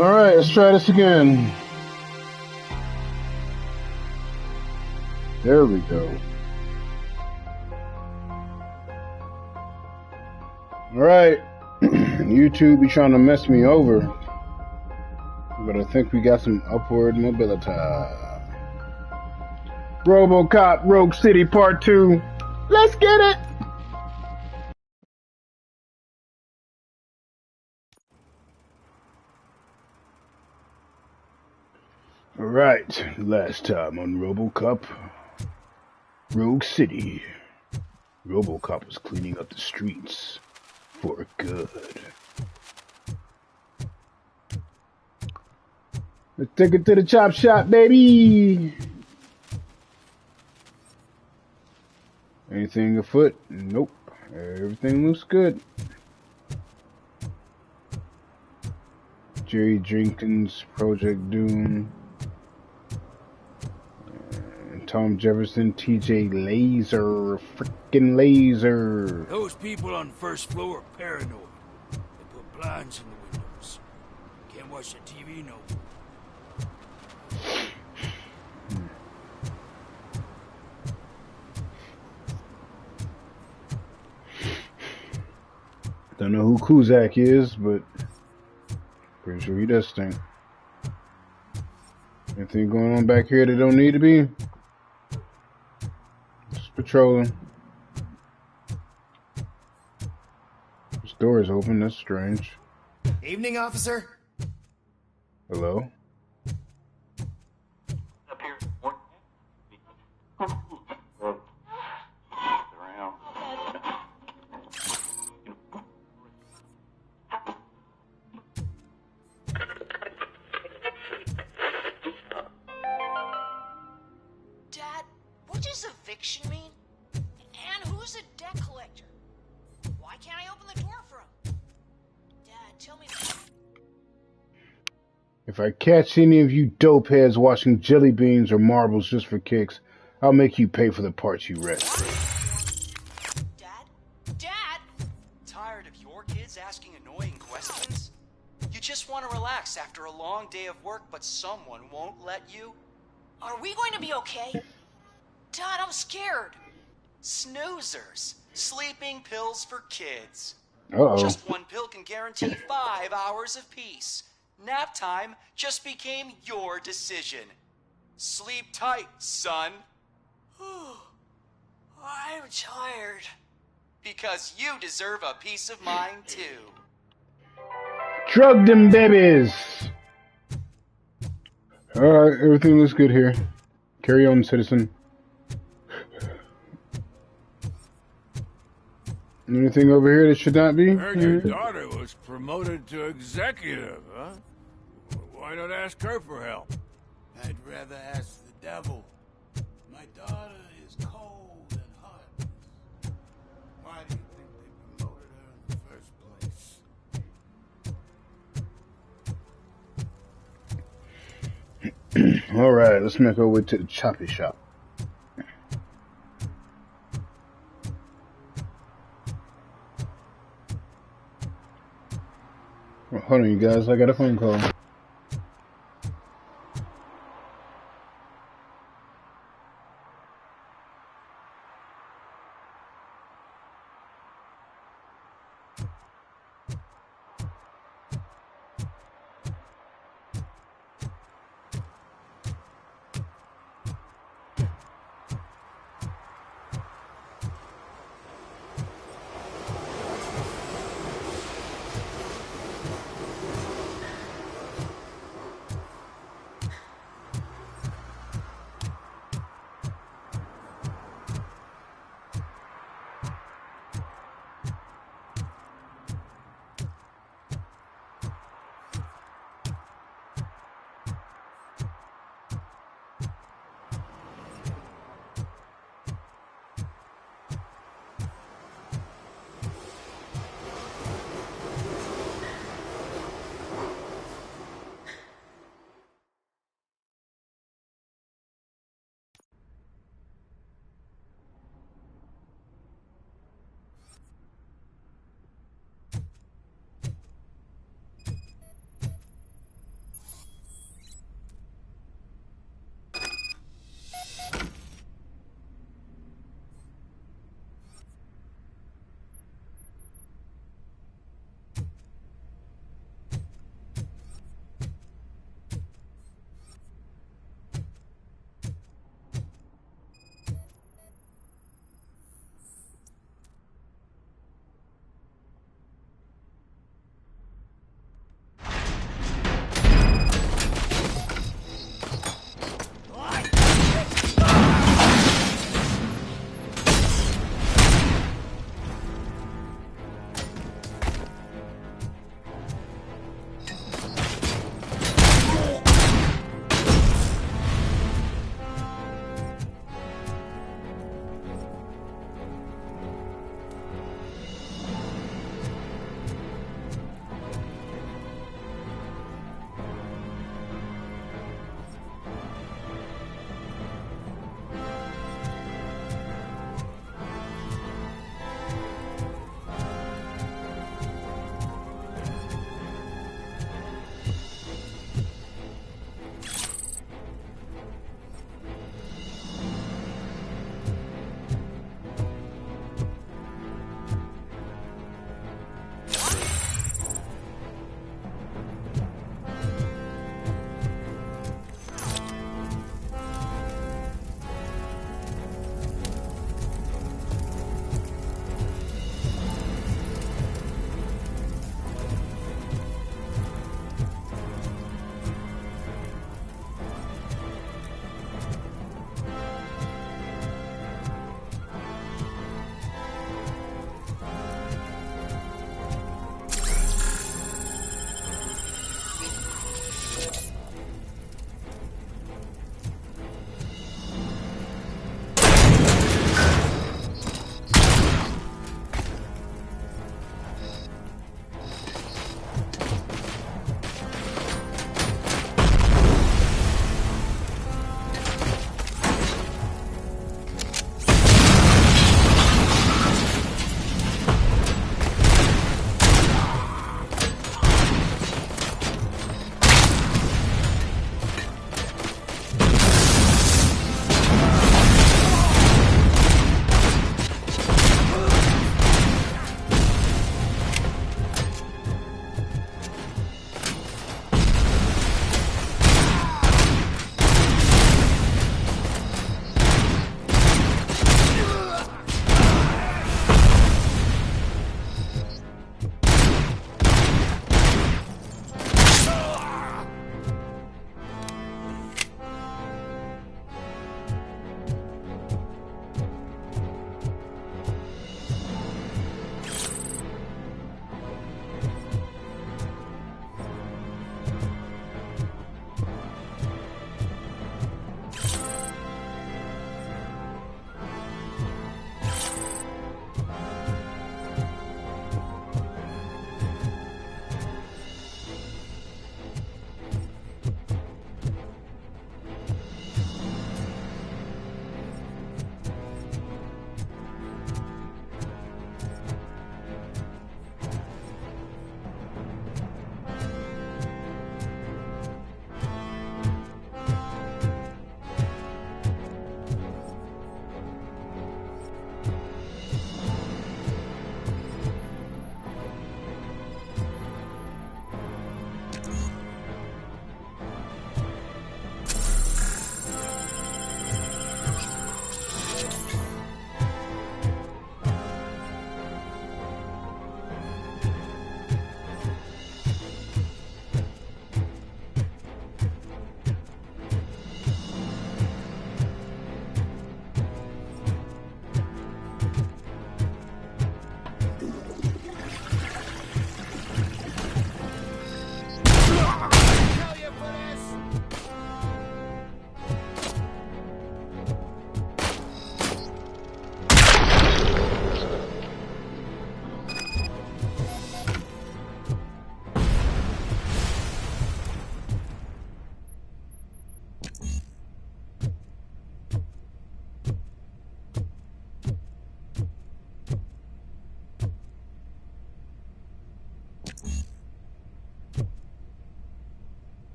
Alright, let's try this again. There we go. Alright. YouTube be trying to mess me over. But I think we got some upward mobility. RoboCop Rogue City Part 2. Let's get it! Alright, last time on RoboCop Rogue City, RoboCop was cleaning up the streets for good. Let's take it to the chop shop, baby! Anything afoot? Nope. Everything looks good. Jerry Jenkins, Project Doom, Tom Jefferson, TJ Laser, frickin' Laser. Those people on the first floor are paranoid. They put blinds in the windows. Can't watch the TV no more. Don't know who Kuzak is, but pretty sure he does stink. Anything going on back here that don't need to be? Just patrolling. This door is open, that's strange. Evening, officer. Hello? Dad, what does eviction mean? And who's a debt collector? Why can't I open the door for him? Dad, tell me. If I catch any of you dope heads washing jelly beans or marbles just for kicks, I'll make you pay for the parts you wrecked. Dad? Dad? Tired of your kids asking annoying questions? You just want to relax after a long day of work, but someone won't let you? Are we going to be okay? Dad, I'm scared. Snoozers. Sleeping pills for kids. Uh-oh. Just one pill can guarantee 5 hours of peace. Nap time just became your decision. Sleep tight, son. I'm tired. Because you deserve a peace of mind, too. Drug them babies! Alright, everything looks good here. Carry on, citizen. Anything over here that should not be? Heard your daughter was promoted to executive, huh? Why not ask her for help? I'd rather ask the devil. My daughter is cold and hot. Why do you think they promoted her in the first place? Alright, let's make our way to the choppy shop. Well, hold on, you guys, I got a phone call.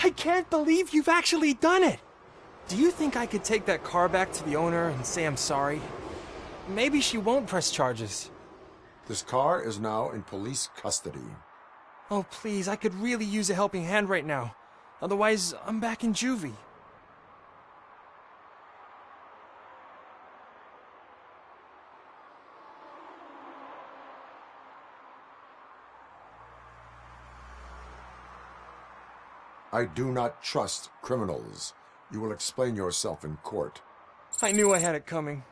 I can't believe you've actually done it! Do you think I could take that car back to the owner and say I'm sorry? Maybe she won't press charges. This car is now in police custody. Oh, please, I could really use a helping hand right now. Otherwise, I'm back in juvie. I do not trust criminals. You will explain yourself in court. I knew I had it coming.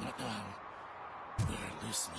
Madame, we're listening.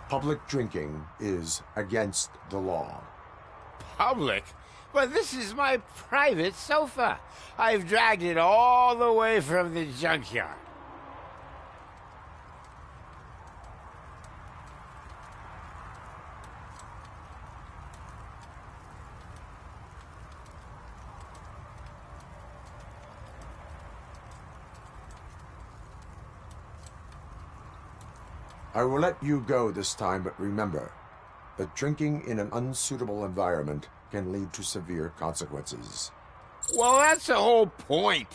Public drinking is against the law. Public? But this is my private sofa. I've dragged it all the way from the junkyard. I will let you go this time, but remember that drinking in an unsuitable environment can lead to severe consequences. Well, that's the whole point.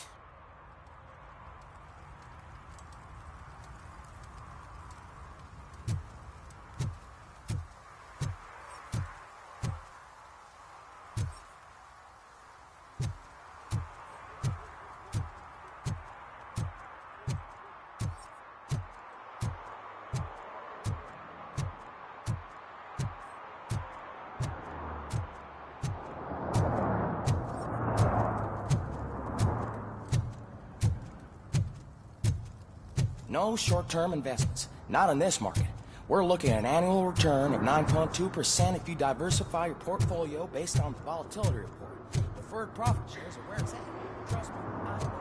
No short-term investments. Not in this market. We're looking at an annual return of 9.2% if you diversify your portfolio based on the volatility report. Deferred profit shares are where it's at. Trust me, I know.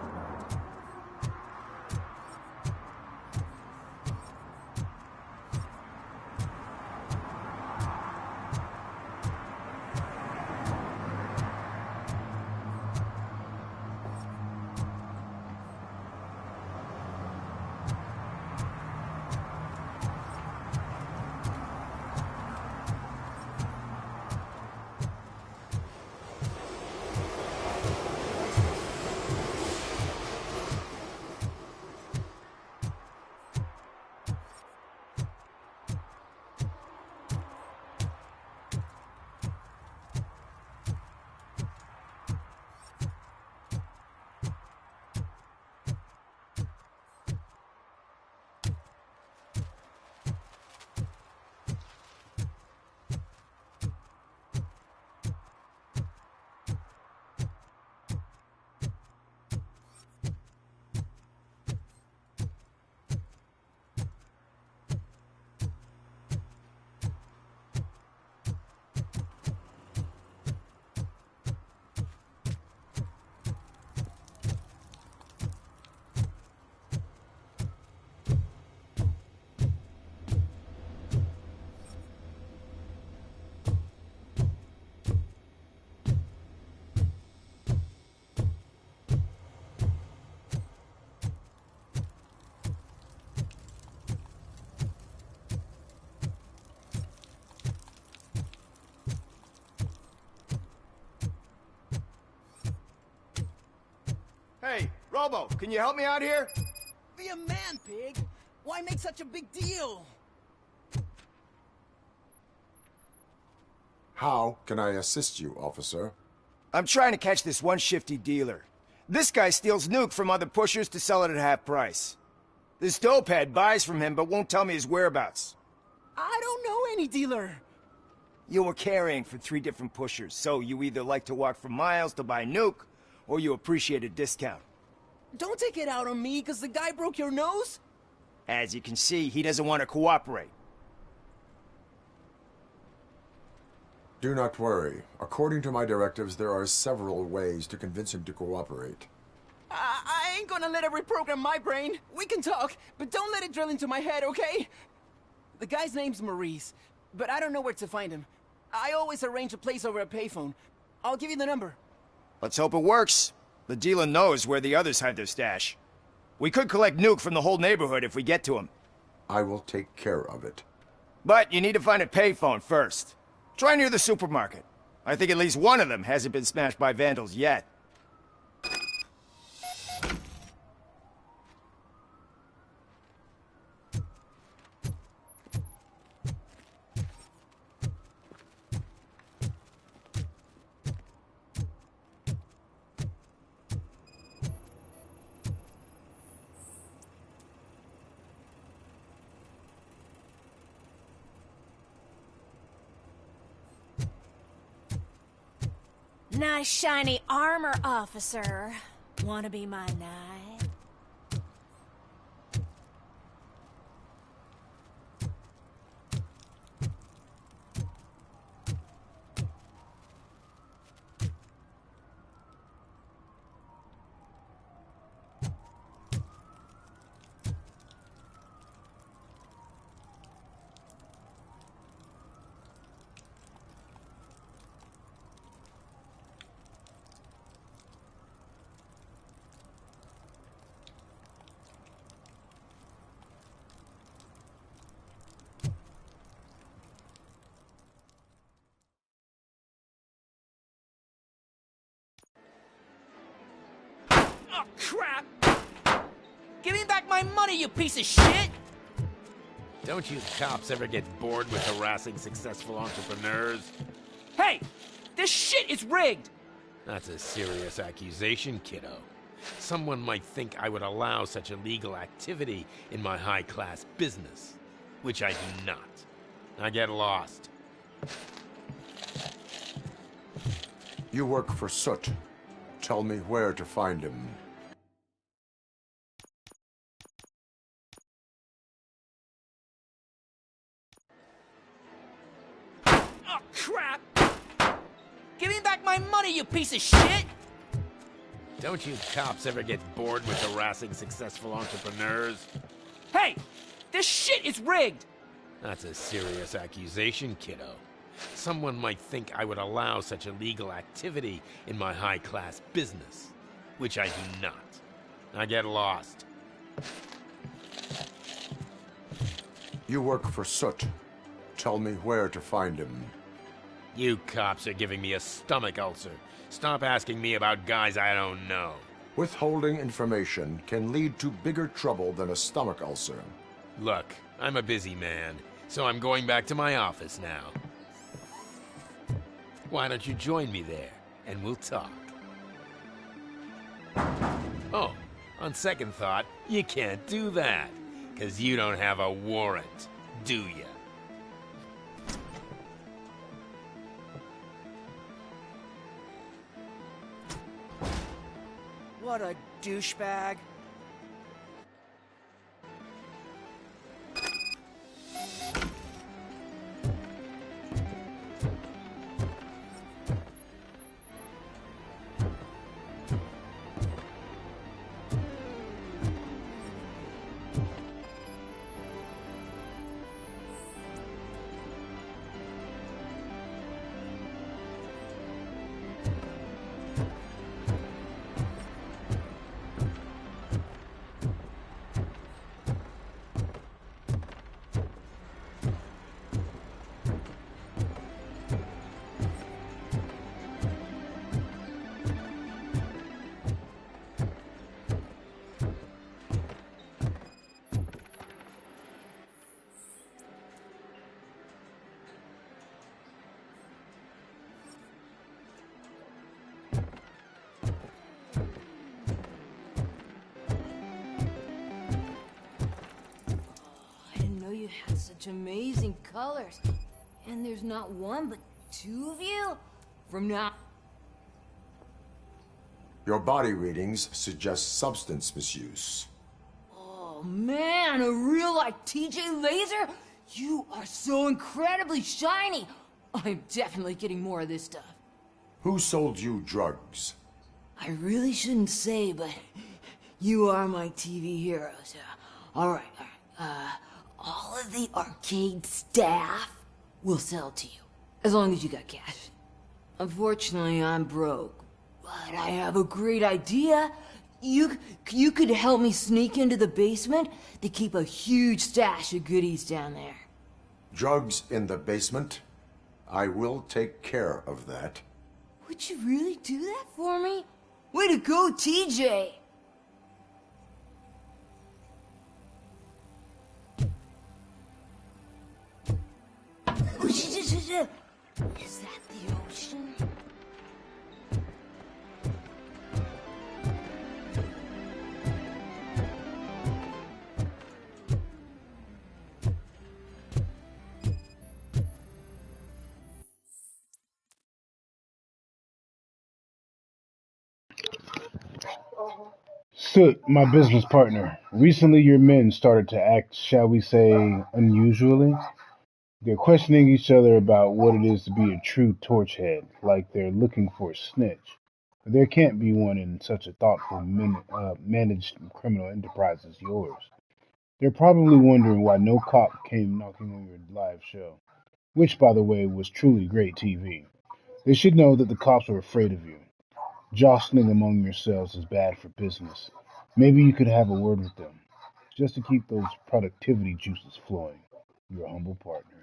Robo, can you help me out here? Be a man, Pig. Why make such a big deal? How can I assist you, officer? I'm trying to catch this one shifty dealer. This guy steals nuke from other pushers to sell it at half price. This dopehead buys from him but won't tell me his whereabouts. I don't know any dealer. You were carrying for 3 different pushers, so you either like to walk for miles to buy nuke, or you appreciate a discount. Don't take it out on me, because the guy broke your nose? As you can see, he doesn't want to cooperate. Do not worry. According to my directives, there are several ways to convince him to cooperate. I ain't gonna let it reprogram my brain. We can talk, but don't let it drill into my head, okay? The guy's name's Maurice, but I don't know where to find him. I always arrange a place over a payphone. I'll give you the number. Let's hope it works. The dealer knows where the others hide their stash. We could collect nuke from the whole neighborhood if we get to him. I will take care of it. But you need to find a payphone first. Try near the supermarket. I think at least one of them hasn't been smashed by vandals yet. Nice shiny armor, officer. Wanna be my knight? Oh, crap! Give me back my money, you piece of shit! Don't you cops ever get bored with harassing successful entrepreneurs? Hey! This shit is rigged! That's a serious accusation, kiddo. Someone might think I would allow such illegal activity in my high-class business, which I do not. I get lost. You work for Soot. Tell me where to find him. Oh, crap! Give me back my money, you piece of shit! Don't you cops ever get bored with harassing successful entrepreneurs? Hey! This shit is rigged! That's a serious accusation, kiddo. Someone might think I would allow such illegal activity in my high-class business, which I do not. I get lost. You work for Soot. Tell me where to find him. You cops are giving me a stomach ulcer. Stop asking me about guys I don't know. Withholding information can lead to bigger trouble than a stomach ulcer. Look, I'm a busy man, so I'm going back to my office now. Why don't you join me there, and we'll talk. Oh, on second thought, you can't do that, 'cause you don't have a warrant, do ya? What a douchebag. such amazing colors. And there's not one, but two of you? From now... Your body readings suggest substance misuse. Oh man, a real like TJ Laser? You are so incredibly shiny! I'm definitely getting more of this stuff. Who sold you drugs? I really shouldn't say, but you are my TV heroes. Alright. All of the arcade staff will sell to you, as long as you got cash. Unfortunately, I'm broke, but I have a great idea. You could help me sneak into the basement to keep a huge stash of goodies down there. Drugs in the basement? I will take care of that. Would you really do that for me? Way to go, TJ! Is that the ocean? Soot, my business partner. Recently your men started to act, shall we say, unusually. They're questioning each other about what it is to be a true torchhead, like they're looking for a snitch. There can't be one in such a thoughtful, managed criminal enterprise as yours. They're probably wondering why no cop came knocking on your live show, which, by the way, was truly great TV. They should know that the cops are afraid of you. Jostling among yourselves is bad for business. Maybe you could have a word with them, just to keep those productivity juices flowing. Your humble partner.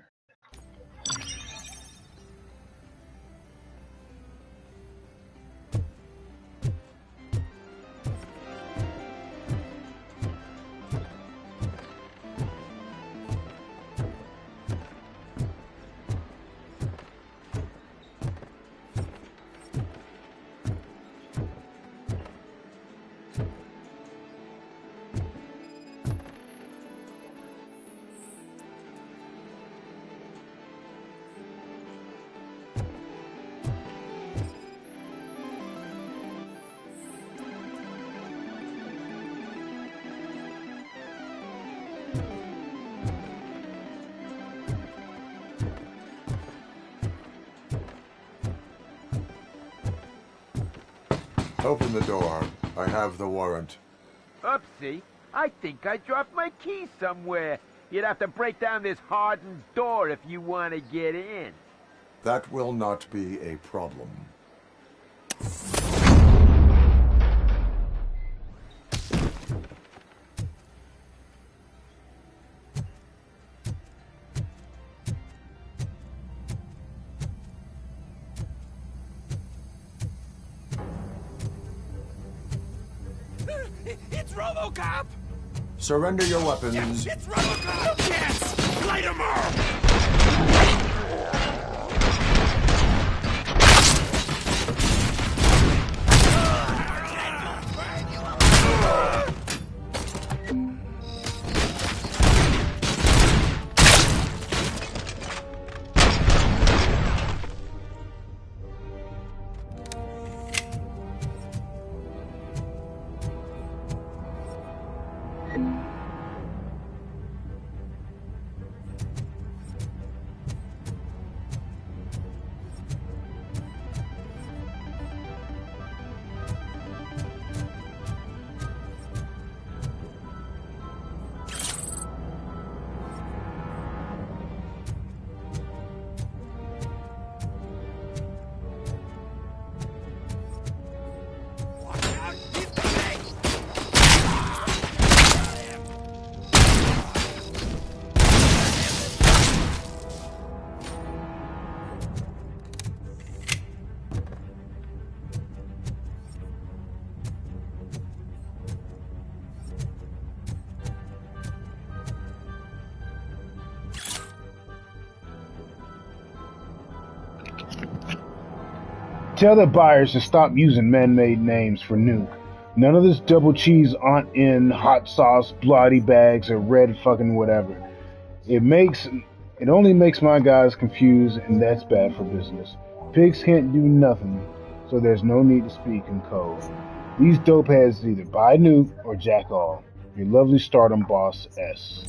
Open the door. I have the warrant. Oopsie. I think I dropped my key somewhere. You'd have to break down this hardened door if you want to get in. That will not be a problem. It's RoboCop! Surrender your weapons. Yes, it's RoboCop! Yes! Light 'em up! Tell the buyers to stop using man-made names for Nuke. None of this double cheese Aunt in hot sauce, bloody bags, or red fucking whatever. It makes it only makes my guys confused, and that's bad for business. Pigs can't do nothing, so there's no need to speak in code. These dope heads either buy nuke or jack off. Your lovely stardom boss S.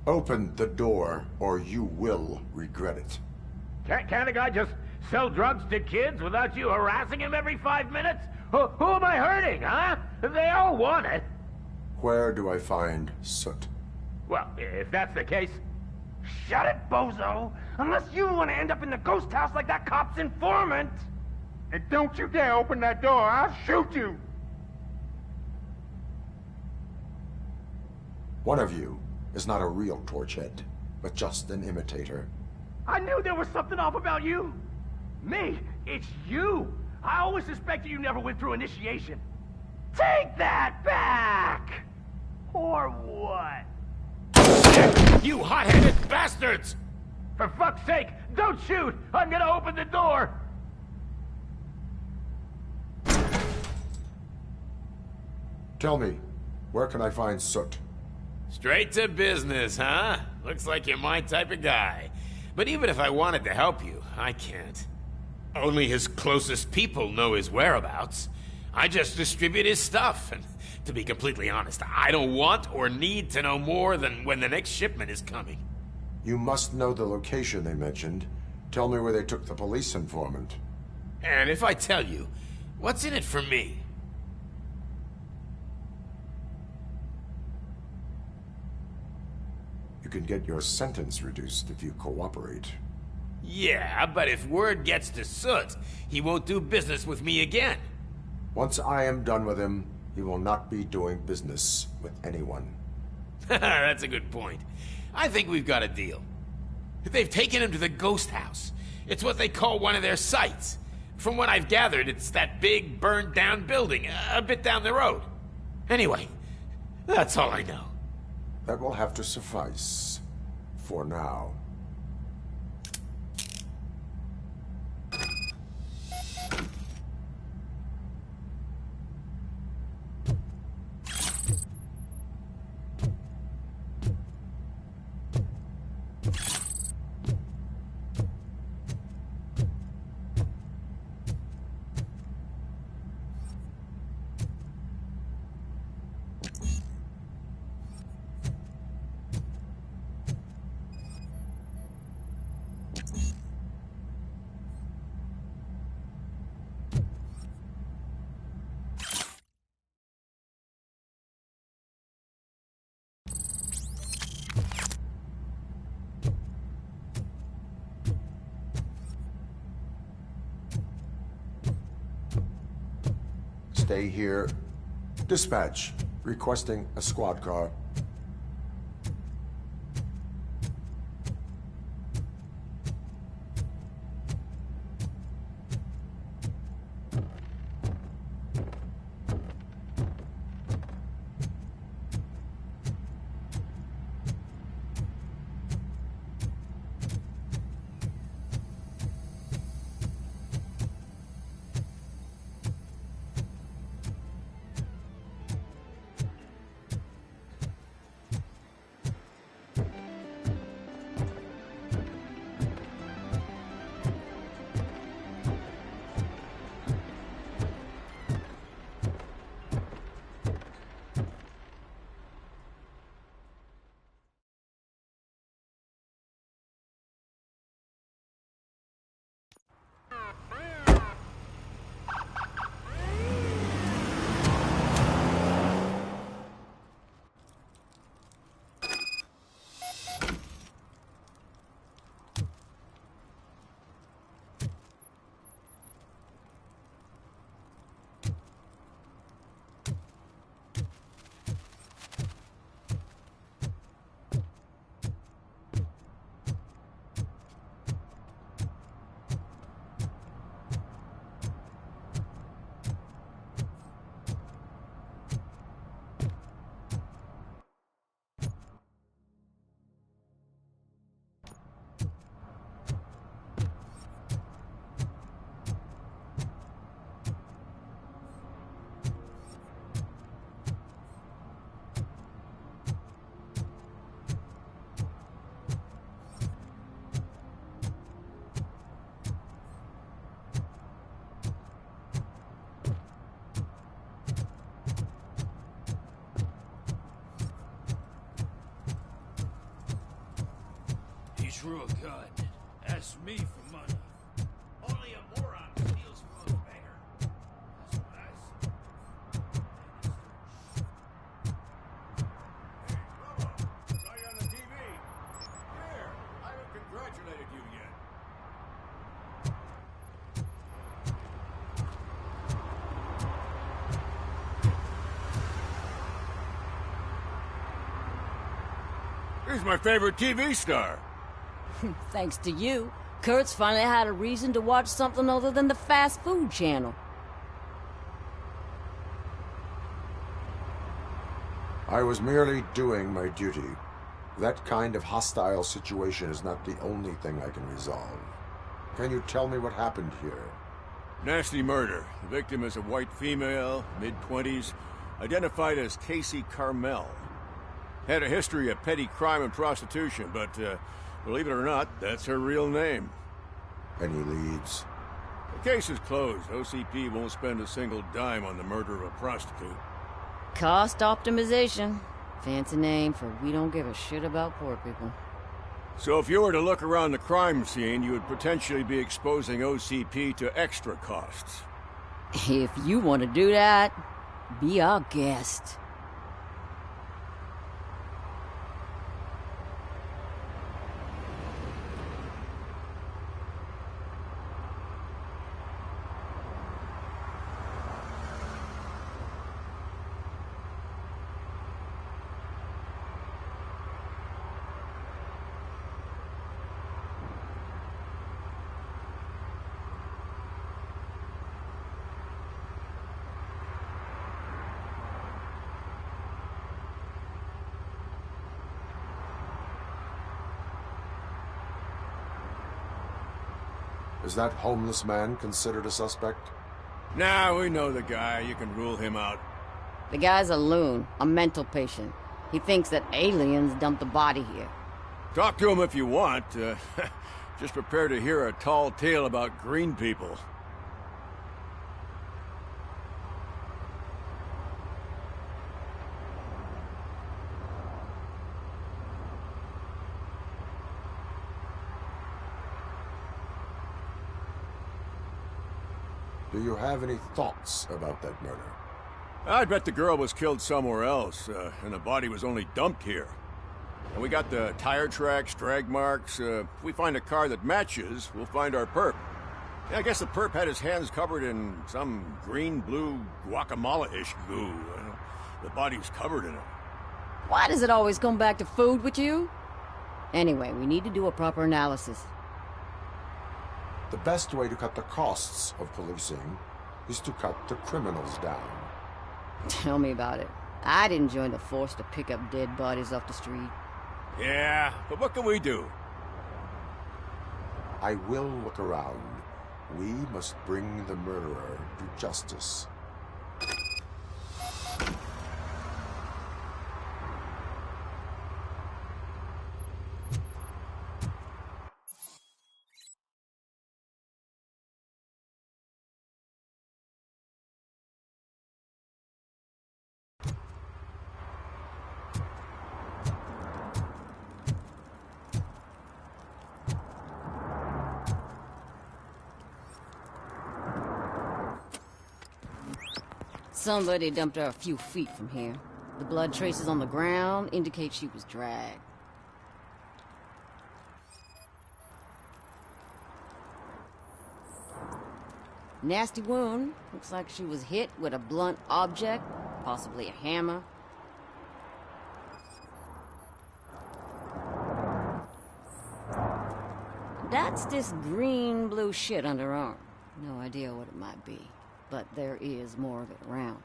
Open the door, or you will regret it. Can't a guy just sell drugs to kids without you harassing him every 5 minutes? Who am I hurting, huh? They all want it. Where do I find Soot? Well, if that's the case, shut it, bozo! Unless you want to end up in the ghost house like that cop's informant! And don't you dare open that door, I'll shoot you! One of you is not a real Torchhead, but just an imitator. I knew there was something off about you! Me? It's you! I always suspected you never went through initiation. Take that back! Or what? You hot-headed bastards! For fuck's sake, don't shoot! I'm gonna open the door! Tell me, where can I find Soot? Straight to business, huh? Looks like you're my type of guy. But even if I wanted to help you, I can't. Only his closest people know his whereabouts. I just distribute his stuff, and to be completely honest, I don't want or need to know more than when the next shipment is coming. You must know the location they mentioned. Tell me where they took the police informant. And if I tell you, what's in it for me? You can get your sentence reduced if you cooperate. Yeah, but if word gets to Soot, he won't do business with me again. Once I am done with him, he will not be doing business with anyone. That's a good point. I think we've got a deal. They've taken him to the ghost house. It's what they call one of their sites. From what I've gathered, it's that big, burned-down building, a bit down the road. Anyway, that's all I know. That will have to suffice. For now. Stay here. Dispatch. Requesting a squad car. God, ask me for money. Only a moron steals from a beggar. That's what I say. Hey, Robo, saw you on the TV. Here, I haven't congratulated you yet. He's my favorite TV star. Thanks to you, Kurt's finally had a reason to watch something other than the fast food channel. I was merely doing my duty. That kind of hostile situation is not the only thing I can resolve. Can you tell me what happened here? Nasty murder. The victim is a white female, mid-20s, identified as Casey Carmel. Had a history of petty crime and prostitution, but believe it or not, that's her real name. Any leads? The case is closed. OCP won't spend a single dime on the murder of a prostitute. Cost optimization. Fancy name for we don't give a shit about poor people. So if you were to look around the crime scene, you would potentially be exposing OCP to extra costs. If you want to do that, be our guest. Is that homeless man considered a suspect? Nah, we know the guy. You can rule him out. The guy's a loon, a mental patient. He thinks that aliens dumped the body here. Talk to him if you want. Just prepare to hear a tall tale about green people. Do you have any thoughts about that murder? I bet the girl was killed somewhere else, and the body was only dumped here. And we got the tire tracks, drag marks. If we find a car that matches, we'll find our perp. Yeah, I guess the perp had his hands covered in some green-blue guacamole-ish goo. The body's covered in it. Why does it always come back to food with you? Anyway, we need to do a proper analysis. The best way to cut the costs of policing is to cut the criminals down. Tell me about it. I didn't join the force to pick up dead bodies off the street. Yeah, but what can we do? I will look around. We must bring the murderer to justice. Somebody dumped her a few feet from here. The blood traces on the ground indicate she was dragged. Nasty wound. Looks like she was hit with a blunt object, possibly a hammer. That's this green-blue shit under her arm. No idea what it might be, but there is more of it around.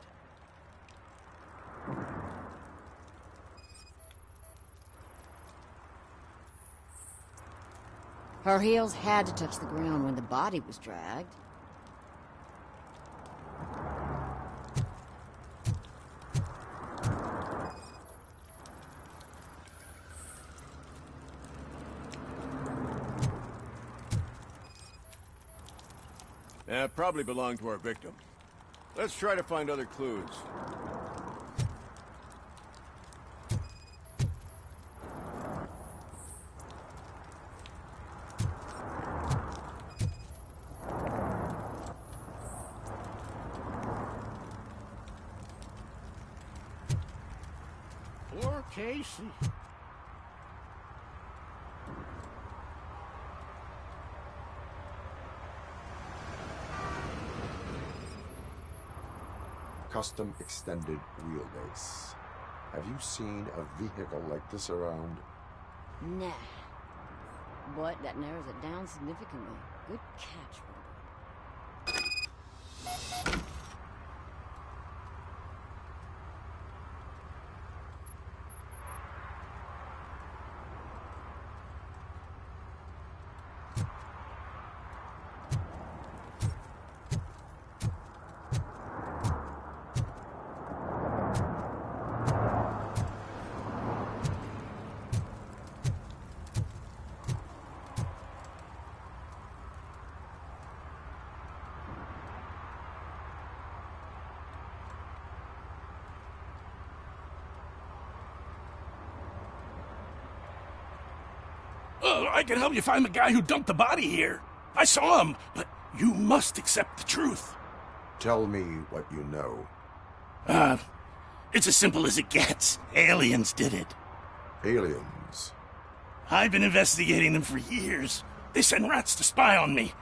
Her heels had to touch the ground when the body was dragged. Probably belonged to our victim. Let's try to find other clues. Casey. Custom extended wheelbase. Have you seen a vehicle like this around? Nah. But that narrows it down significantly. Good catch, Robo. I can help you find the guy who dumped the body here. I saw him, but you must accept the truth. Tell me what you know. It's as simple as it gets. Aliens did it. Aliens? I've been investigating them for years. They send rats to spy on me.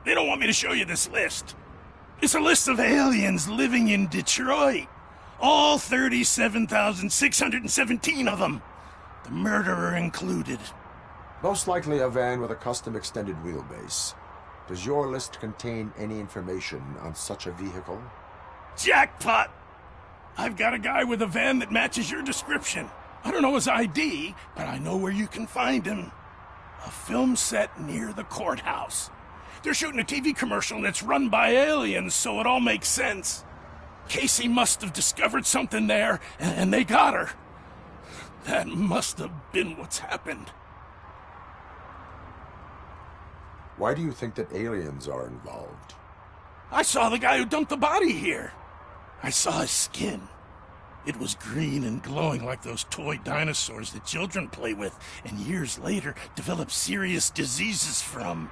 They don't want me to show you this list. It's a list of aliens living in Detroit. All 37,617 of them. The murderer included. Most likely a van with a custom extended wheelbase. Does your list contain any information on such a vehicle? Jackpot! I've got a guy with a van that matches your description. I don't know his ID, but I know where you can find him. A film set near the courthouse. They're shooting a TV commercial and it's run by aliens, so it all makes sense. Casey must have discovered something there, and they got her. That must have been what's happened. Why do you think that aliens are involved? I saw the guy who dumped the body here. I saw his skin. It was green and glowing like those toy dinosaurs that children play with and years later develop serious diseases from.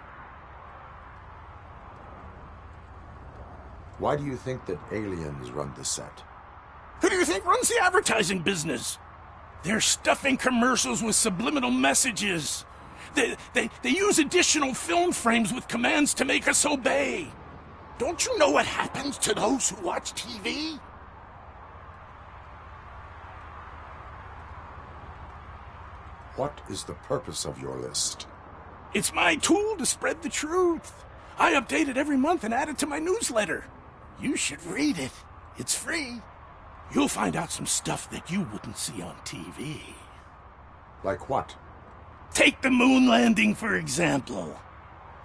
Why do you think that aliens run the set? Who do you think runs the advertising business? They're stuffing commercials with subliminal messages. They use additional film frames with commands to make us obey. Don't you know what happens to those who watch TV? What is the purpose of your list? It's my tool to spread the truth. I update it every month and add it to my newsletter. You should read it. It's free. You'll find out some stuff that you wouldn't see on TV. Like what? Take the moon landing, for example.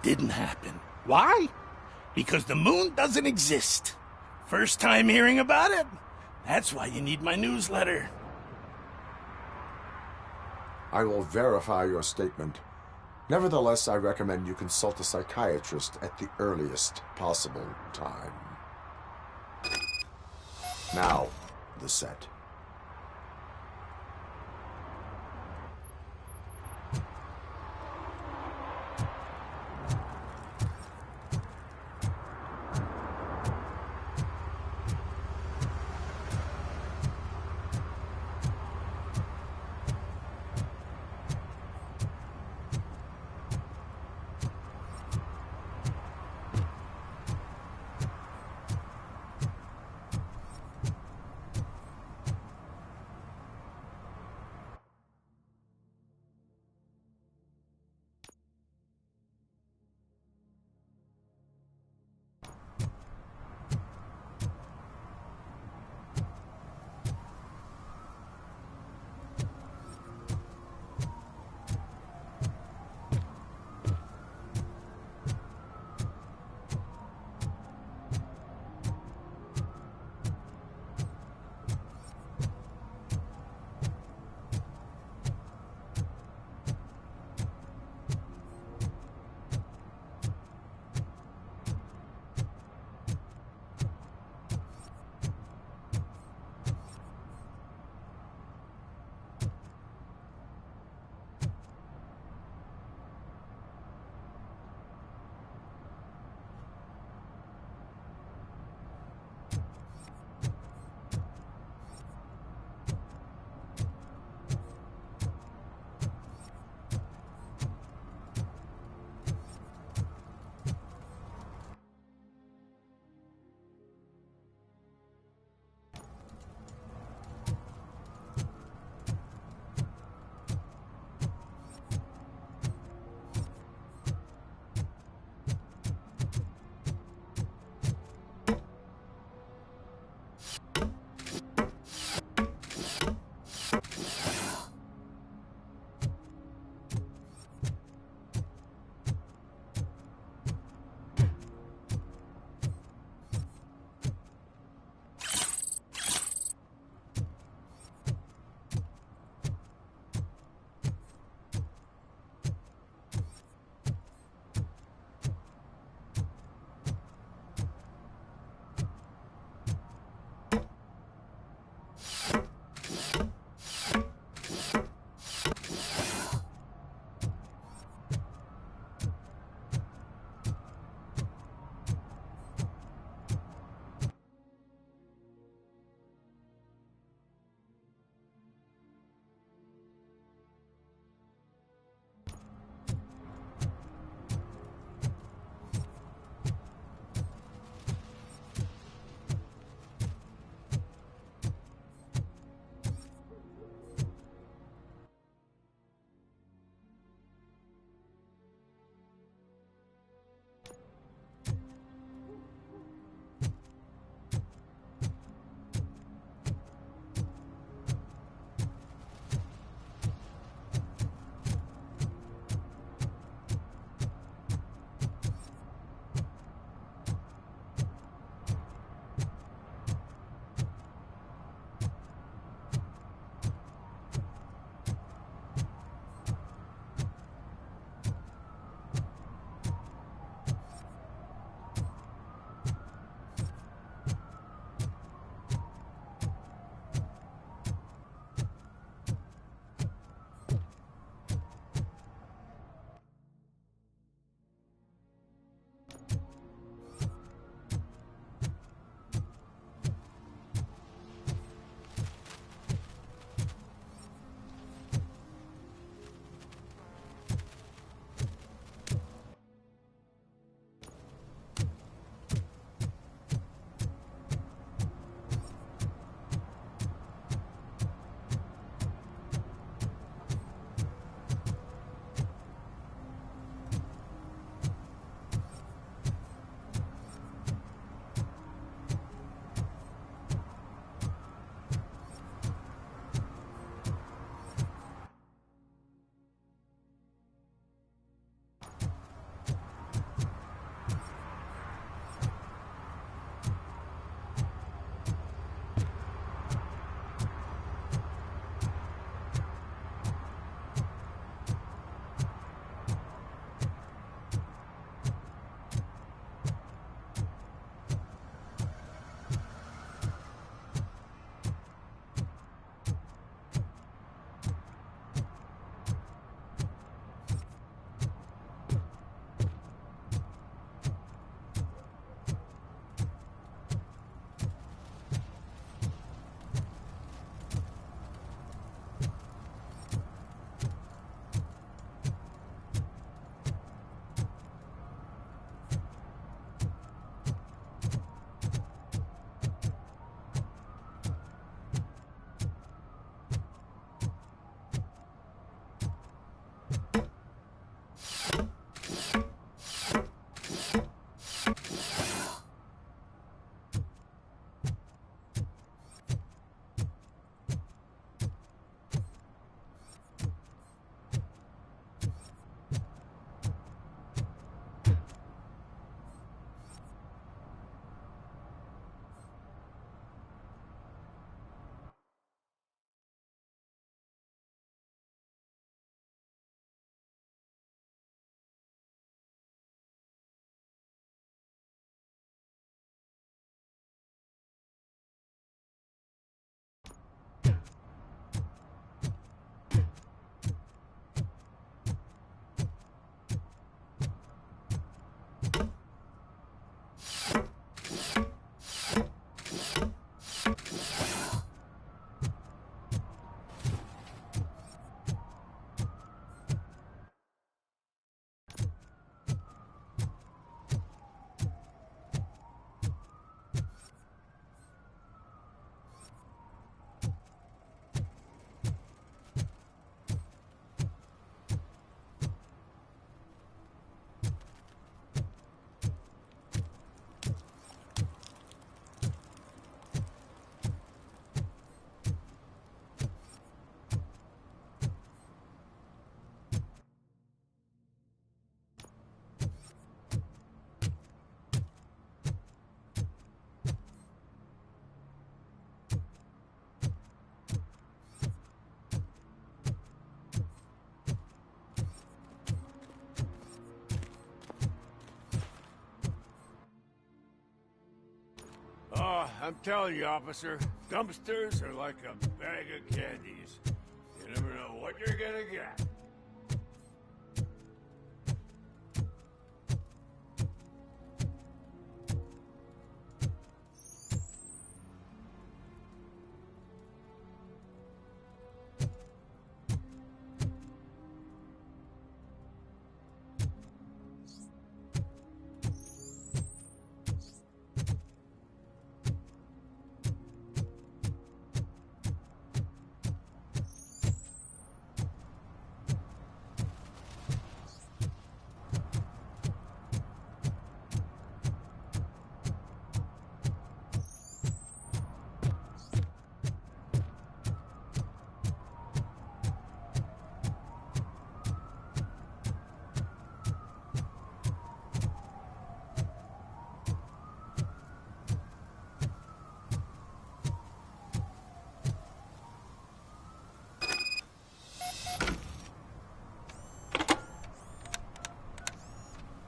Didn't happen. Why? Because the moon doesn't exist. First time hearing about it? That's why you need my newsletter. I will verify your statement. Nevertheless, I recommend you consult a psychiatrist at the earliest possible time. Now, the set. I'm telling you, officer, dumpsters are like a bag of candies. You never know what you're gonna get.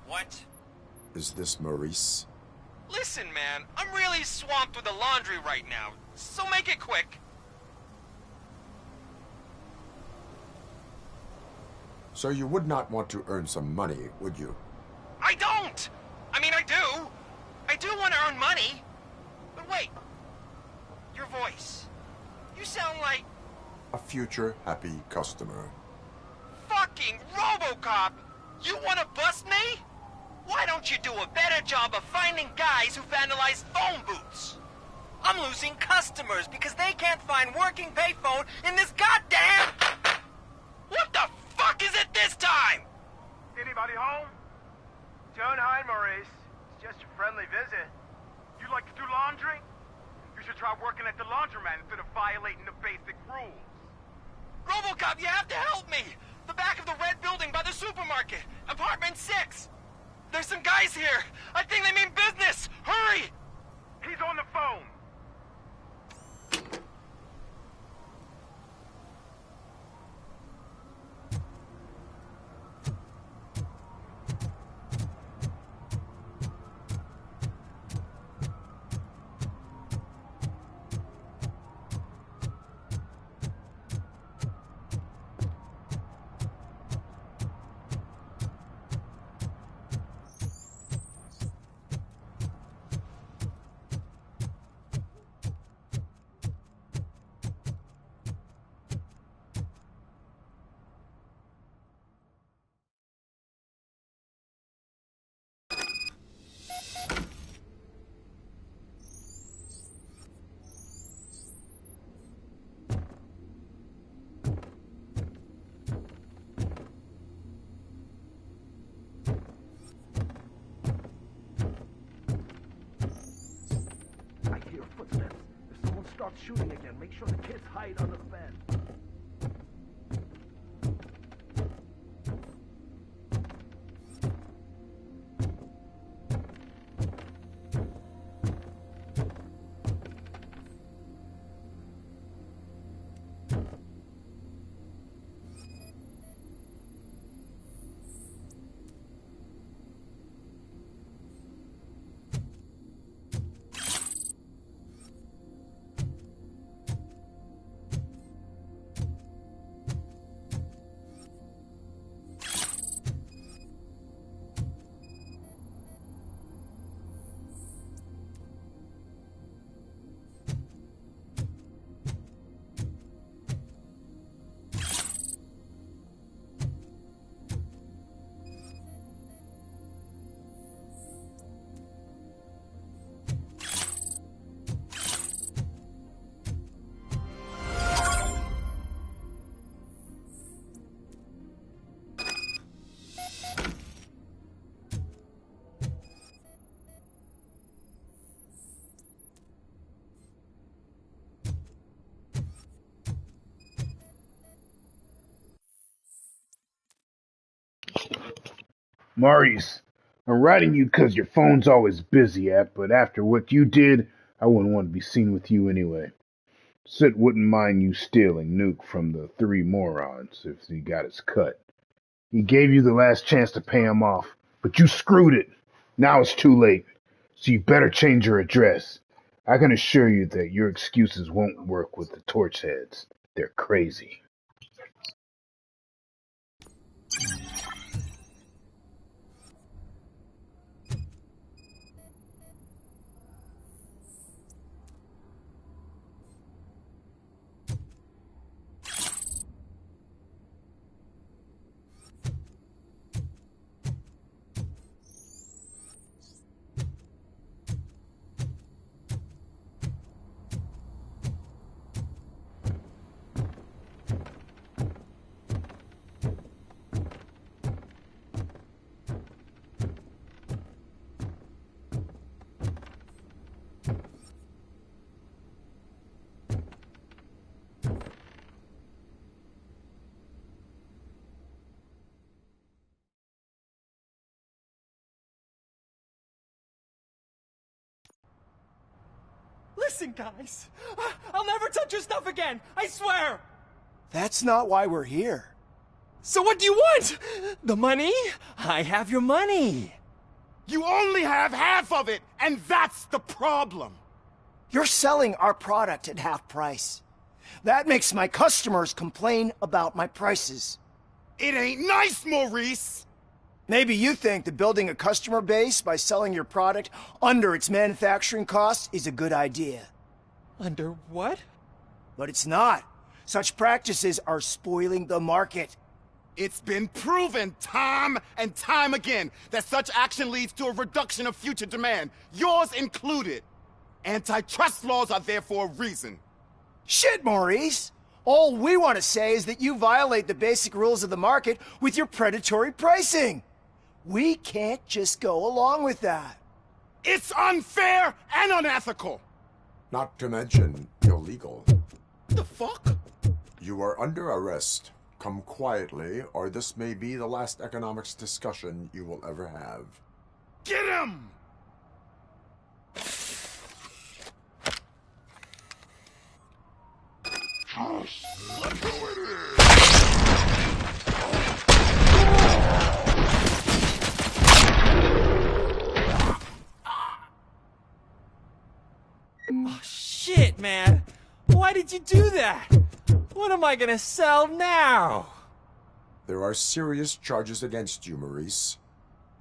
What? Is this Maurice? Listen, man, I'm really swamped with the laundry right now, so make it quick. So you would not want to earn some money, would you? I don't! I mean, I do. I do want to earn money. But wait. Your voice. You sound like... A future happy customer. fucking RoboCop! You want to bust me? Why don't you do a better job of finding guys who vandalize phone booths? I'm losing customers because they can't find working payphone in this goddamn... What the fuck is it this time? Anybody home? Don't hide, Maurice. It's just a friendly visit. You like to do laundry? You should try working at the laundromat instead of violating the basic rules. RoboCop, you have to help me! The back of the red building by the supermarket. Apartment 6. There's some guys here. I think they mean business. Hurry! He's on the phone. Start shooting again. Make sure the kids hide under the bed. Maurice, I'm writing you 'cause your phone's always busy, but after what you did, I wouldn't want to be seen with you anyway. Sid wouldn't mind you stealing Nuke from the three morons if he got his cut. He gave you the last chance to pay him off, but you screwed it. Now it's too late, so you better change your address. I can assure you that your excuses won't work with the torch heads. They're crazy. Listen, guys. I'll never touch your stuff again. I swear. That's not why we're here. So what do you want? The money? I have your money. You only have half of it, and that's the problem. You're selling our product at half price. That makes my customers complain about my prices. It ain't nice, Maurice! Maybe you think that building a customer base by selling your product under its manufacturing costs is a good idea. Under what? But it's not. Such practices are spoiling the market. It's been proven time and time again that such action leads to a reduction of future demand, yours included. Antitrust laws are there for a reason. Shit, Maurice! All we want to say is that you violate the basic rules of the market with your predatory pricing. We can't just go along with that. It's unfair and unethical! Not to mention illegal. The fuck? You are under arrest. Come quietly, or this may be the last economics discussion you will ever have. Get him! Look who it is! Oh, shit, man. Why did you do that? What am I gonna sell now? There are serious charges against you, Maurice.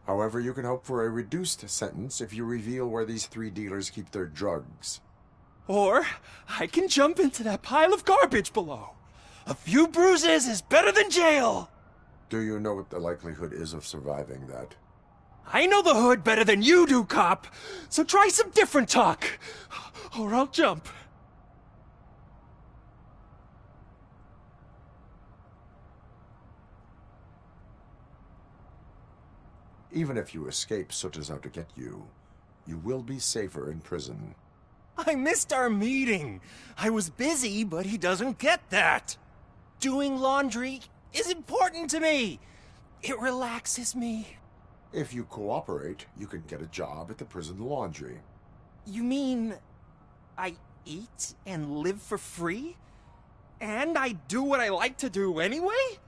However, you can hope for a reduced sentence if you reveal where these 3 dealers keep their drugs. Or I can jump into that pile of garbage below. A few bruises is better than jail. Do you know what the likelihood is of surviving that? I know the hood better than you do, cop. So try some different talk, or I'll jump. Even if you escape Soot is out to get you, you will be safer in prison. I missed our meeting. I was busy, but he doesn't get that. Doing laundry is important to me. It relaxes me. If you cooperate, you can get a job at the prison laundry. You mean I eat and live for free? And I do what I like to do anyway?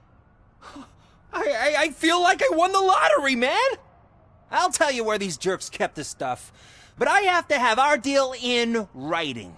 I feel like I won the lottery, man! I'll tell you where these jerks kept this stuff, but I have to have our deal in writing.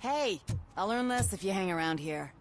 Hey, I'll learn less if you hang around here.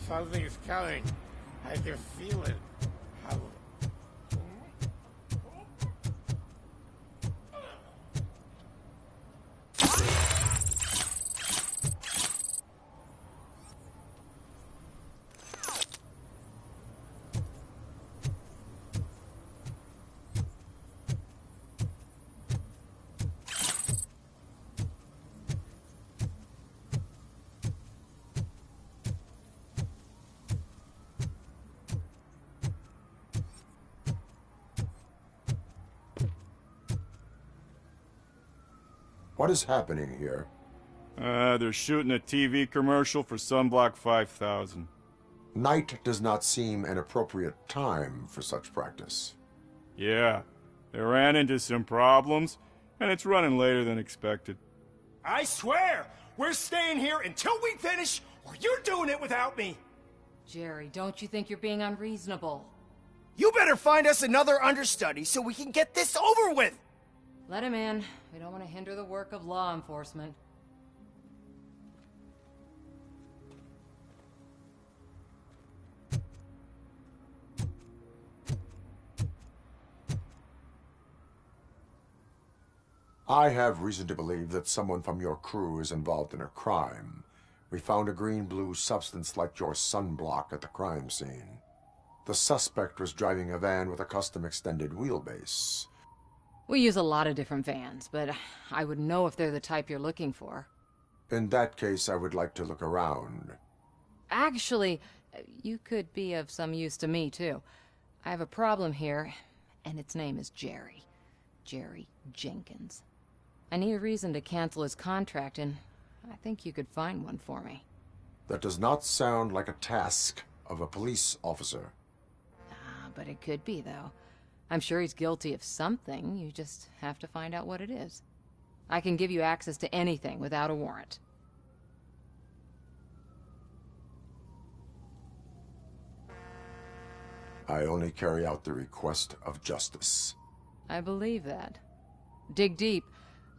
Something's coming. I can feel it. What is happening here? They're shooting a TV commercial for Sunblock 5000. Night does not seem an appropriate time for such practice. Yeah, they ran into some problems, and it's running later than expected. I swear, we're staying here until we finish, or you're doing it without me. Jerry, don't you think you're being unreasonable? You better find us another understudy so we can get this over with. Let him in. We don't want to hinder the work of law enforcement. I have reason to believe that someone from your crew is involved in a crime. We found a green-blue substance like your sunblock at the crime scene. The suspect was driving a van with a custom extended wheelbase. We use a lot of different vans, but I wouldn't know if they're the type you're looking for. In that case, I would like to look around. Actually, you could be of some use to me, too. I have a problem here, and its name is Jerry. Jerry Jenkins. I need a reason to cancel his contract, and I think you could find one for me. That does not sound like a task of a police officer. But it could be, though. I'm sure he's guilty of something. You just have to find out what it is. I can give you access to anything without a warrant. I only carry out the request of justice. I believe that. Dig deep.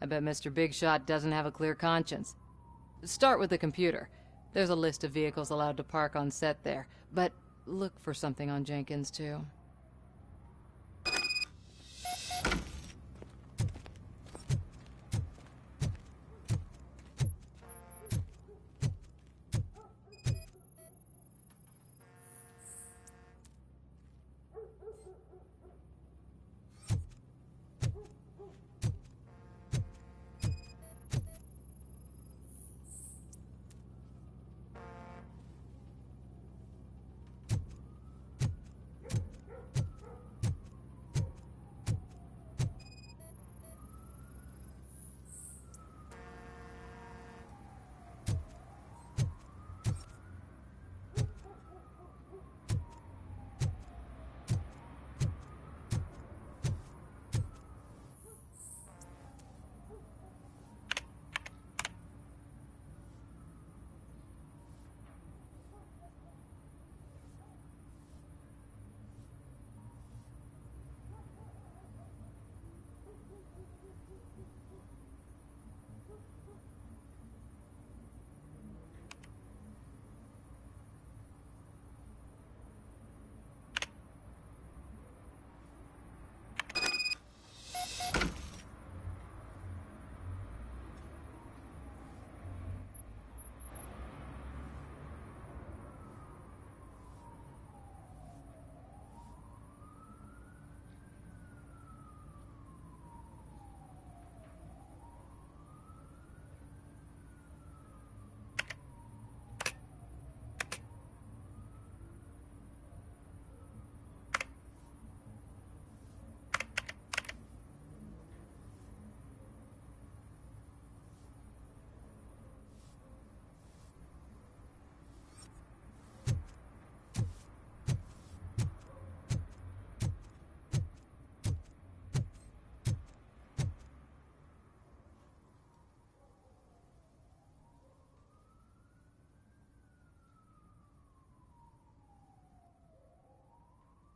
I bet Mr. Big Shot doesn't have a clear conscience. Start with the computer. There's a list of vehicles allowed to park on set there, but look for something on Jenkins, too.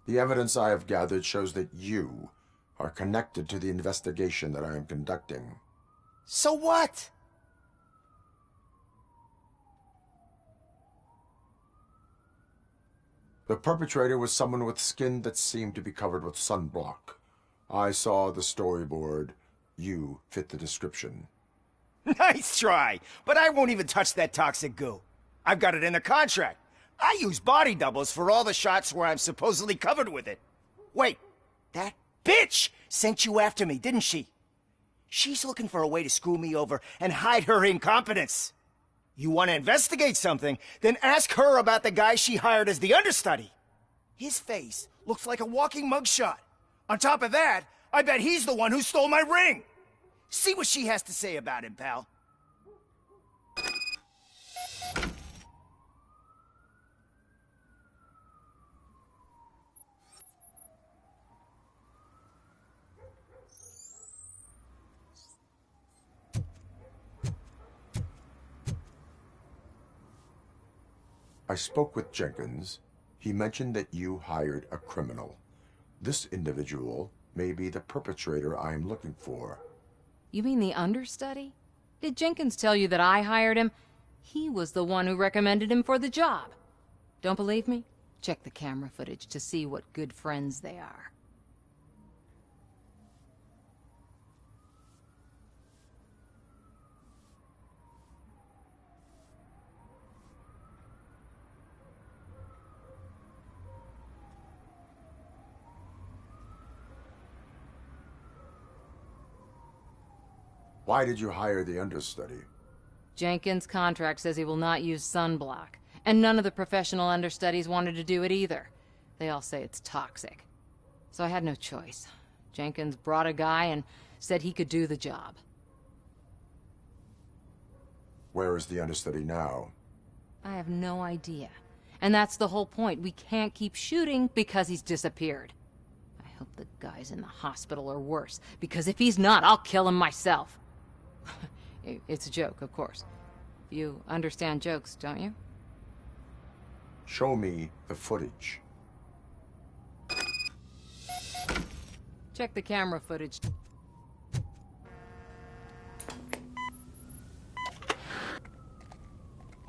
The evidence I have gathered shows that you are connected to the investigation that I am conducting. So what? The perpetrator was someone with skin that seemed to be covered with sunblock. I saw the storyboard. You fit the description. Nice try, but I won't even touch that toxic goo. I've got it in the contract. I use body doubles for all the shots where I'm supposedly covered with it. Wait, that bitch sent you after me, didn't she? She's looking for a way to screw me over and hide her incompetence. You want to investigate something, then ask her about the guy she hired as the understudy. His face looks like a walking mugshot. On top of that, I bet he's the one who stole my ring. See what she has to say about him, pal. I spoke with Jenkins. He mentioned that you hired a criminal. This individual may be the perpetrator I am looking for. You mean the understudy? Did Jenkins tell you that I hired him? He was the one who recommended him for the job. Don't believe me? Check the camera footage to see what good friends they are. Why did you hire the understudy? Jenkins' contract says he will not use sunblock, and none of the professional understudies wanted to do it either. They all say it's toxic. So I had no choice. Jenkins brought a guy and said he could do the job. Where is the understudy now? I have no idea. And that's the whole point. We can't keep shooting because he's disappeared. I hope the guy's in the hospital or worse, because if he's not, I'll kill him myself. It's a joke, of course. You understand jokes, don't you? Show me the footage. Check the camera footage.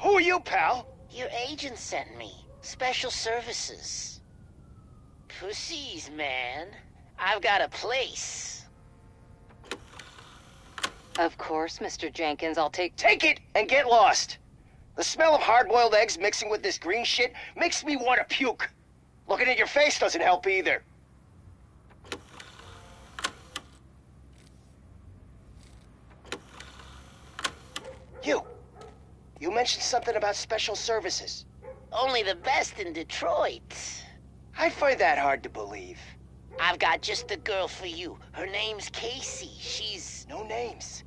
Who are you, pal? Your agent sent me. Special services. Pussies, man. I've got a place. Of course, Mr. Jenkins, I'll take Take it and get lost. The smell of hard-boiled eggs mixing with this green shit makes me want to puke. Looking at your face doesn't help either. You mentioned something about special services. Only the best in Detroit. I find that hard to believe. I've got just the girl for you. Her name's Casey. She's... No names.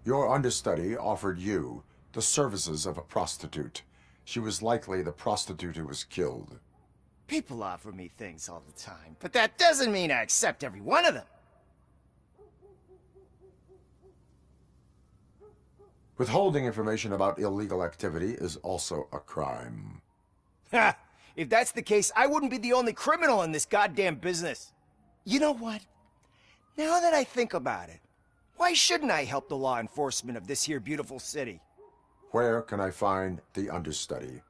Your understudy offered you the services of a prostitute. She was likely the prostitute who was killed. People offer me things all the time, but that doesn't mean I accept every one of them. Withholding information about illegal activity is also a crime. Ha! If that's the case, I wouldn't be the only criminal in this goddamn business. You know what? Now that I think about it, why shouldn't I help the law enforcement of this here beautiful city? Where can I find the understudy?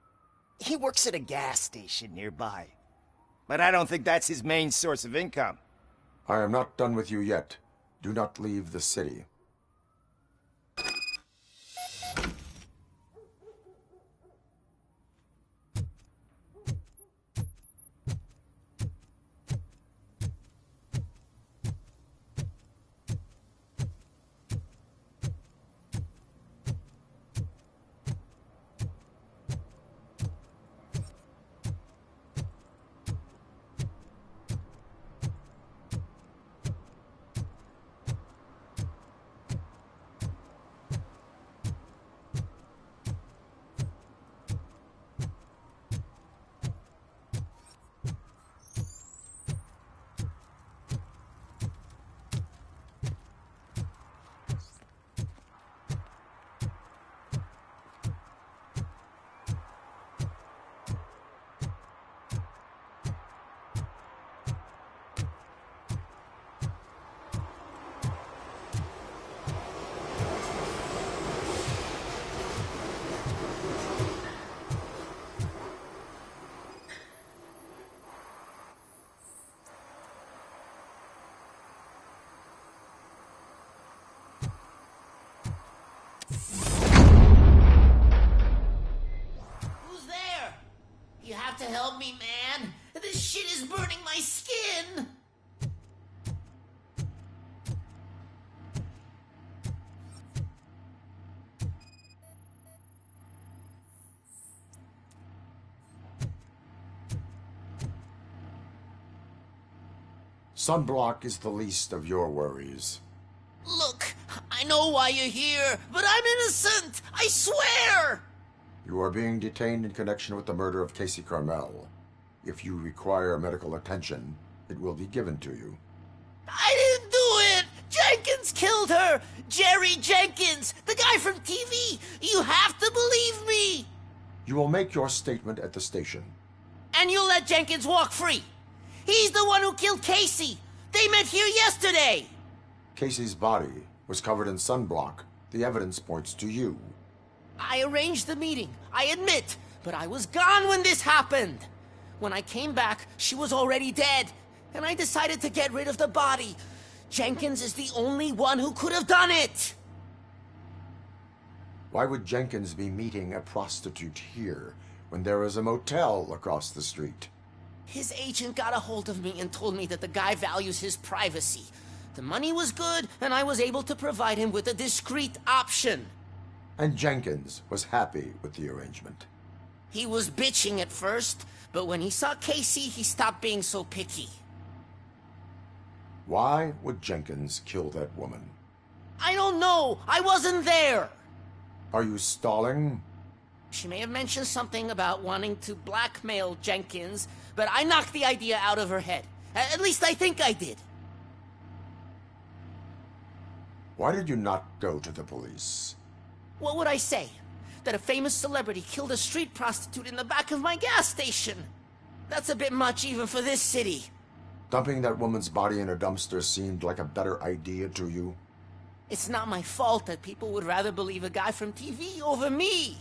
He works at a gas station nearby. But I don't think that's his main source of income. I am not done with you yet. Do not leave the city. Who's there? You have to help me, man. This shit is burning my skin. Sunblock is the least of your worries. Look, I know why you're here, but I'm innocent. I swear. You are being detained in connection with the murder of Casey Carmel. If you require medical attention, it will be given to you. I didn't do it! Jenkins killed her! Jerry Jenkins, the guy from TV! You have to believe me! You will make your statement at the station. And you'll let Jenkins walk free! He's the one who killed Casey! They met here yesterday! Casey's body was covered in sunblock. The evidence points to you. I arranged the meeting, I admit, but I was gone when this happened. When I came back, she was already dead, and I decided to get rid of the body. Jenkins is the only one who could have done it! Why would Jenkins be meeting a prostitute here when there is a motel across the street? His agent got a hold of me and told me that the guy values his privacy. The money was good, and I was able to provide him with a discreet option. And Jenkins was happy with the arrangement. He was bitching at first, but when he saw Casey, he stopped being so picky. Why would Jenkins kill that woman? I don't know. I wasn't there. Are you stalling? She may have mentioned something about wanting to blackmail Jenkins, but I knocked the idea out of her head. At least I think I did. Why did you not go to the police? What would I say? That a famous celebrity killed a street prostitute in the back of my gas station? That's a bit much even for this city. Dumping that woman's body in a dumpster seemed like a better idea to you? It's not my fault that people would rather believe a guy from TV over me.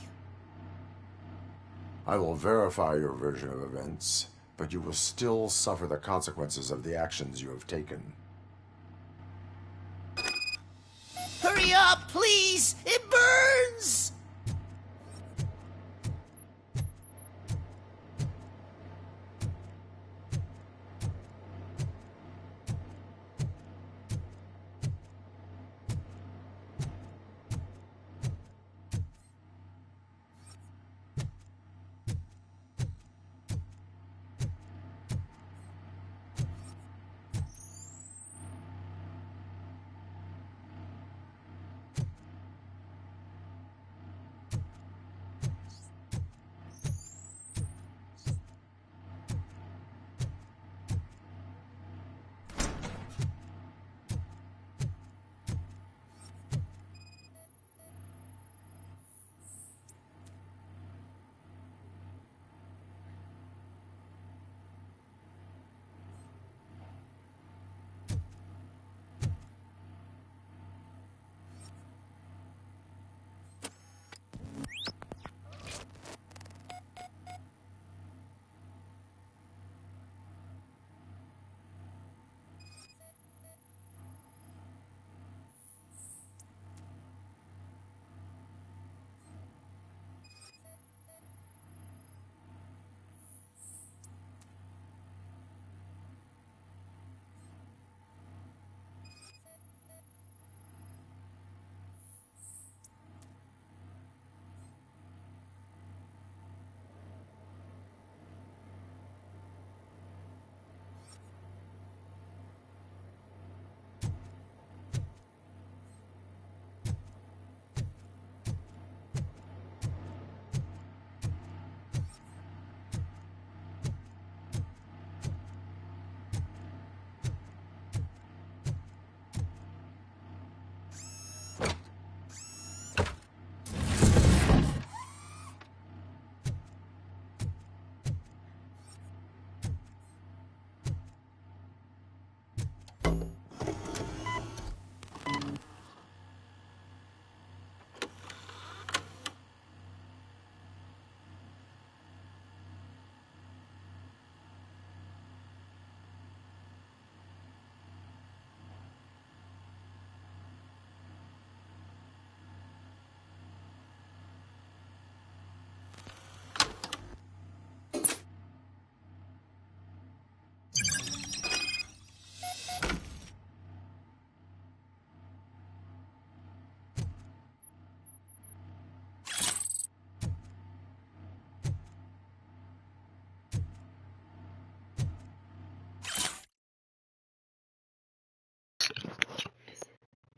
I will verify your version of events, but you will still suffer the consequences of the actions you have taken. Hurry up, please! It burns!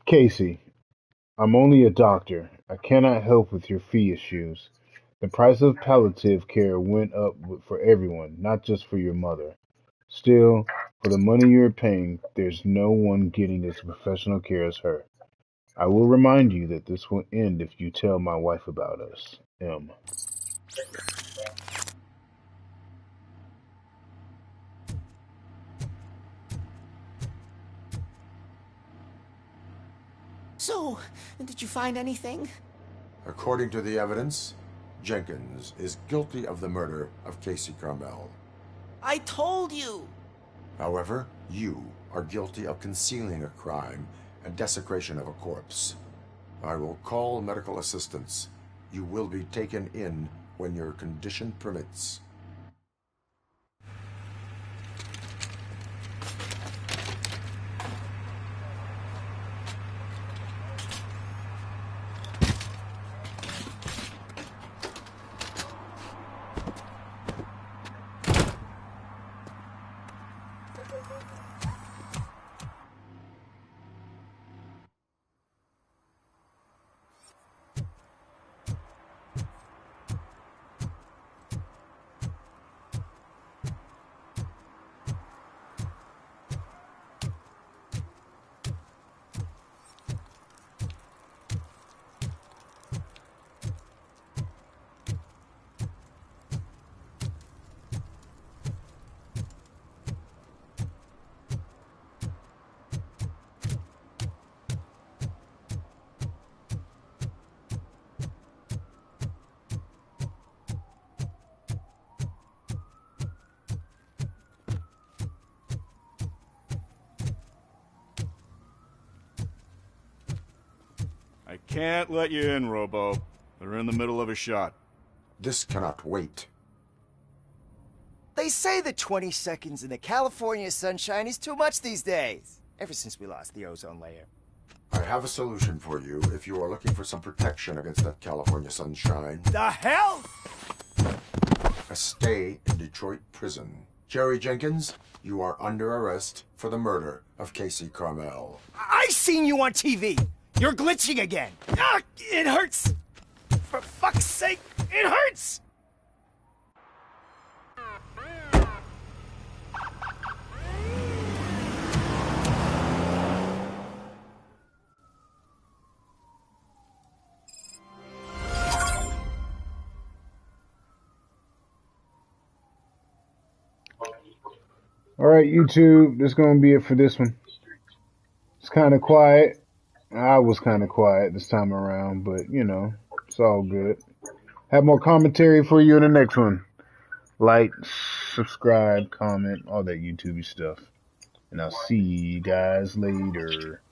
Casey, I'm only a doctor. I cannot help with your fee issues. The price of palliative care went up for everyone, not just for your mother. Still, for the money you're paying, there's no one getting as professional care as her. I will remind you that this will end if you tell my wife about us. M. So, did you find anything? According to the evidence, Jenkins is guilty of the murder of Casey Carmel. I told you! However, you are guilty of concealing a crime and desecration of a corpse. I will call medical assistance. You will be taken in when your condition permits. I can't let you in, Robo. They're in the middle of a shot. This cannot wait. They say that 20 seconds in the California sunshine is too much these days. Ever since we lost the ozone layer. I have a solution for you if you are looking for some protection against that California sunshine. The hell? A stay in Detroit prison. Jerry Jenkins, you are under arrest for the murder of Casey Carmel. I seen you on TV. You're glitching again. Ah, it hurts. For fuck's sake, it hurts. Alright, YouTube, that's going to be it for this one. It's kind of quiet. I was kind of quiet this time around, but, you know, it's all good. Have more commentary for you in the next one. Like, subscribe, comment, all that YouTube stuff. And I'll see you guys later.